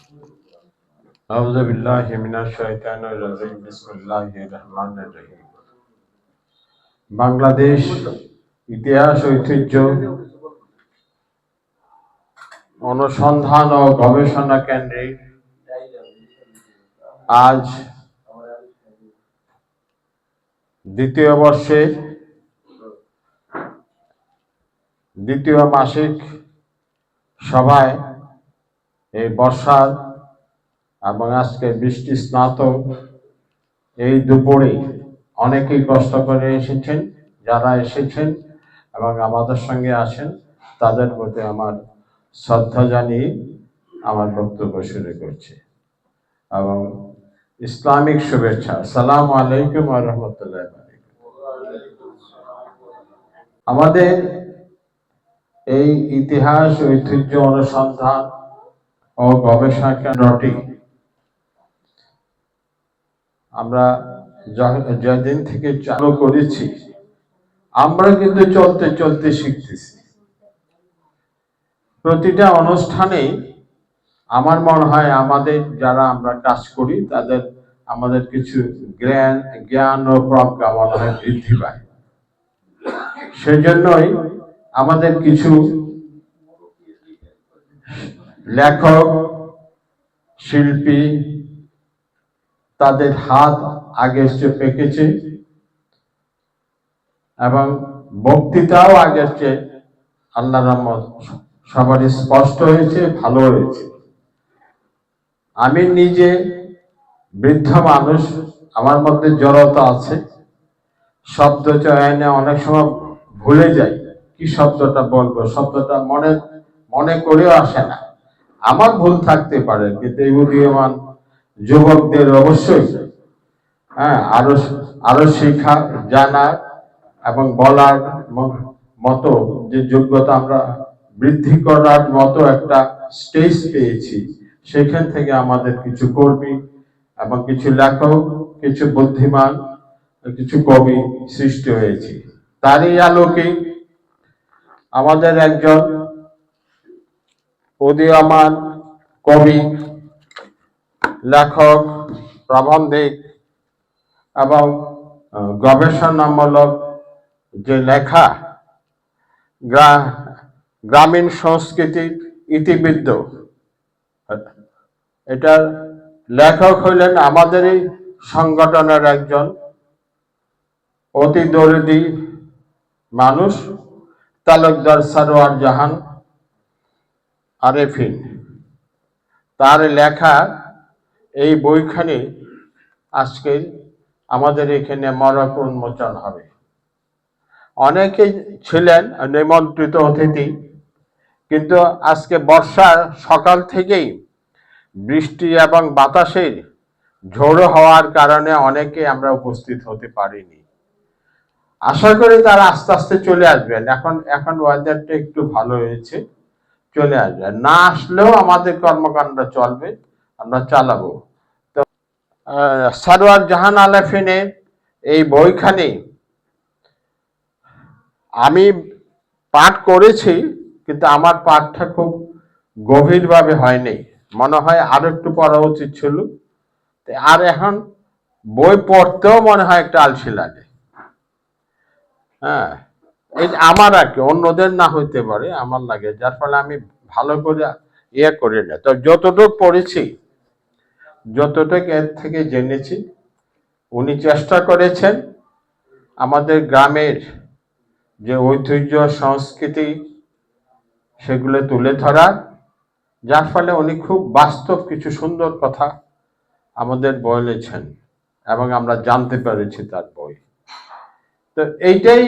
আউযু বিল্লাহি মিনাশ শাইতানির রাজিম বিসমিল্লাহির রহমানির রহিম। বাংলাদেশ ইতিহাস ঐতিহ্য অনুসন্ধান ও গবেষণা কেন্দ্রে আজ দ্বিতীয় বর্ষে দ্বিতীয় মাসিক সভায় এই বর্ষার এবং আজকে বৃষ্টি স্নাত এই দুপুরে অনেকেই কষ্ট করে এসেছেন। যারা এসেছেন এবং আমাদের সঙ্গে আছেন তাদের প্রতি আমার শ্রদ্ধা জানিয়ে আমার বক্তব্য শুরু করছি এবং ইসলামিক শুভেচ্ছা। আসসালামু আলাইকুম ওয়া রাহমাতুল্লাহি ওয়া বারাকাতুহু। আমাদের এই ইতিহাস ঐতিহ্য অনুসন্ধান ও গবেষণা কেন্দ্রটি আমরা যেদিন থেকে চালু করেছি আমরা কিন্তু চলতে চলতে শিখতেছি। প্রতিটা অনুষ্ঠানে আমার মনে হয় আমাদের যারা আমরা কাজ করি তাদের আমাদের কিছু জ্ঞান ও প্রজ্ঞা মনে হয় বৃদ্ধি পায়। সেজন্যই আমাদের কিছু লেখক শিল্পী তাদের হাত আগে এসে পেকেছে এবং বক্তৃতাও আগে এসে আল্লাহ রহমত সবারই স্পষ্ট হয়েছে, ভালো হয়েছে। আমি নিজে বৃদ্ধ মানুষ, আমার মধ্যে জড়তা আছে, শব্দ চয়নে অনেক সময় ভুলে যাই কি শব্দটা বলবো, শব্দটা মনে করেও আসে না। আমার ভুল থাকতে পারে, কিন্তু এই উদীয়মান যুবকদের অবশ্যই আরো শেখা জানা এবং বলার মতো যে যোগ্যতা আমরা বৃদ্ধি করার মতো একটা স্টেজ পেয়েছি। সেখান থেকে আমাদের কিছু কর্মী এবং কিছু লেখক, কিছু বুদ্ধিমান, কিছু কবি সৃষ্টি হয়েছে। তারই আলোকে আমাদের একজন উদীয়মান কবি, লেখক, প্রবন্ধিক এবং গবেষণামূলক যে লেখা গ্রামীণ সংস্কৃতির ইতিবৃত্ত, এটার লেখক হইলেন আমাদের এই সংগঠনের একজন অতি দরিদ্র মানুষ, তালুকদার সরওয়ার জাহান আরেফিন। তার লেখা এই বইখানি আজকে আমাদের এখানে মরক উন্মোচন হবে। অনেকেই ছিলেন নিমন্ত্রিত অতিথি, কিন্তু আজকে বর্ষার সকাল থেকেই বৃষ্টি এবং বাতাসের ঝোড়ো হওয়ার কারণে অনেকে আমরা উপস্থিত হতে পারিনি। আশা করি তারা আস্তে আস্তে চলে আসবেন। এখন ওয়েদারটা একটু ভালো হয়েছে, চলে আসবেন। না আসলেও আমাদের কর্মকাণ্ড চলবে, আমরা চালাবো। তো সরওয়ার জাহান আলেফিনের এই বইখানি আমি পাঠ করেছি, কিন্তু আমার পাঠটা খুব গভীরভাবে হয়নি। মনে হয় আরো একটু পড়া উচিত ছিল। আর এখন বই পড়তেও মনে হয় একটা আলসি লাগে। হ্যাঁ, এই আমার আর কি, অন্যদের না হইতে পারে, আমার লাগে, যার ফলে আমি ভালো করে করি না। তো যতটুকু পড়েছি, যতটুকু এর থেকে জেনেছি, উনি চেষ্টা করেছেন আমাদের গ্রামের যে ঐতিহ্য সংস্কৃতি সেগুলো তুলে ধরার, যার ফলে উনি খুব বাস্তব কিছু সুন্দর কথা আমাদের বলেছেন এবং আমরা জানতে পেরেছি তার বই। তো এইটাই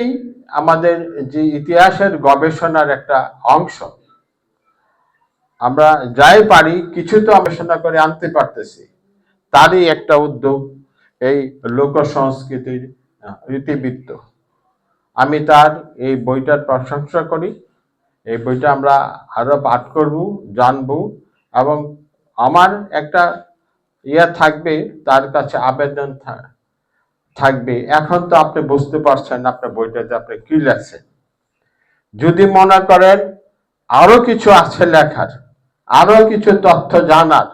আমাদের যে ইতিহাসের গবেষণার একটা অংশ। আমরা যাই পারি কিছু তো গবেষণা করে আনতে পারতেছি, তারই একটা উদ্যোগ এই লোক সংস্কৃতির ইতিবৃত্ত। আমি তার এই বইটার প্রশংসা করি। এই বইটা আমরা আরো পাঠ করব, জানবো, এবং আমার একটা থাকবে, তার কাছে আবেদন থাকবে। এখন তো আপনি বুঝতে পারছেন আপনার বইটাতে আপনি কি লেখছেন। যদি মনে করেন আরো কিছু আছে লেখার, আরো কিছু তথ্য জানার,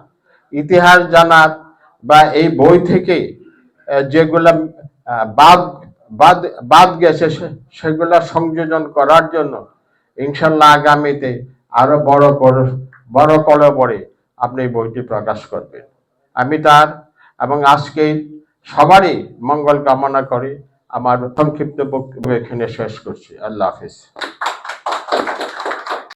ইতিহাস জানার বা এই বই থেকে যেগুলা বাদ বাদ বাদ গেছে সেগুলা সংযোজন করার জন্য ইনশাল্লাহ আগামীতে আরো বড় কলবরে আপনি বইটি প্রকাশ করবেন। আমি তার এবং আজকে সবারই মঙ্গল কামনা করে আমার সংক্ষিপ্ত বক্তব্য এখানে শেষ করছি। আল্লাহ হাফিজ।